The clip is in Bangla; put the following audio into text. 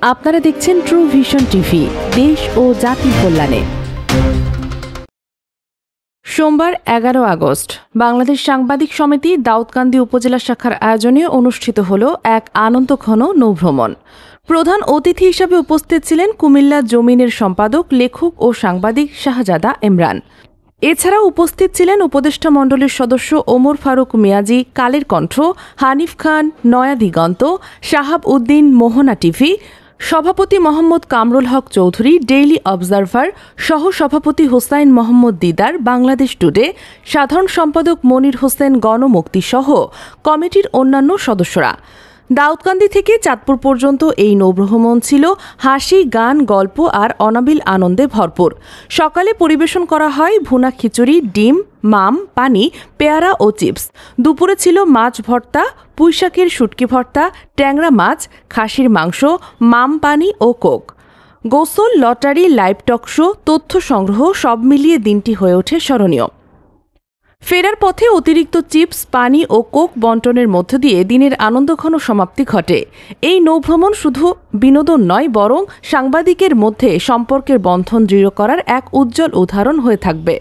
আপনারা দেখছেন ট্রু ভিশন টিভি, দেশ ও জাতির কল্যাণে। সোমবার 11 আগস্ট বাংলাদেশ সাংবাদিক সমিতি দাউদকান্দি উপজেলা শাখার আয়োজনে অনুষ্ঠিত হল এক আনন্দঘন নৌভ্রমণ। প্রধান অতিথি হিসাবে উপস্থিত ছিলেন কুমিল্লা জমিনের সম্পাদক, লেখক ও সাংবাদিক শাহজাদা ইমরান। এছাড়াও উপস্থিত ছিলেন উপদেষ্টা মণ্ডলীর সদস্য ওমর ফারুক মিয়াজি, কালের কণ্ঠ, হানিফ খান, নয়া দিগন্ত, শাহাব উদ্দিন, মোহনা টিভি, সভাপতি মোহাম্মদ কামরুল হক চৌধুরী, ডেইলি অবজারভার, সহ সভাপতি হোসাইন মোহাম্মদ দিদার, বাংলাদেশ টুডে, সাধারণ সম্পাদক মনির হোসেন, গণমুক্তি সহ কমিটির অন্যান্য সদস্যরা। দাউদকান্দি থেকে চাঁদপুর পর্যন্ত এই নৌভ্রমণ ছিল হাসি, গান, গল্প আর অনাবিল আনন্দে ভরপুর। সকালে পরিবেশন করা হয় ভুনা খিচুড়ি, ডিম, মাম, পানি, পেয়ারা ও চিপস। দুপুরে ছিল মাছ ভর্তা, পুঁইশাকের শুটকি ভর্তা, ট্যাংরা মাছ, খাসির মাংস, মাম, পানি ও কোক। গোসল, লটারি, লাইভ টক শো, তথ্য সংগ্রহ সব মিলিয়ে দিনটি হয়ে ওঠে স্মরণীয়। ফেরার পথে অতিরিক্ত চিপস, পানি ও কোক বন্টনের মধ্য দিয়ে দিনের আনন্দঘন সমাপ্তি ঘটে। এই নৌভ্রমণ শুধু বিনোদন নয়, বরং সাংবাদিকের মধ্যে সম্পর্কের বন্ধন দৃঢ় করার এক উজ্জ্বল উদাহরণ হয়ে থাকবে।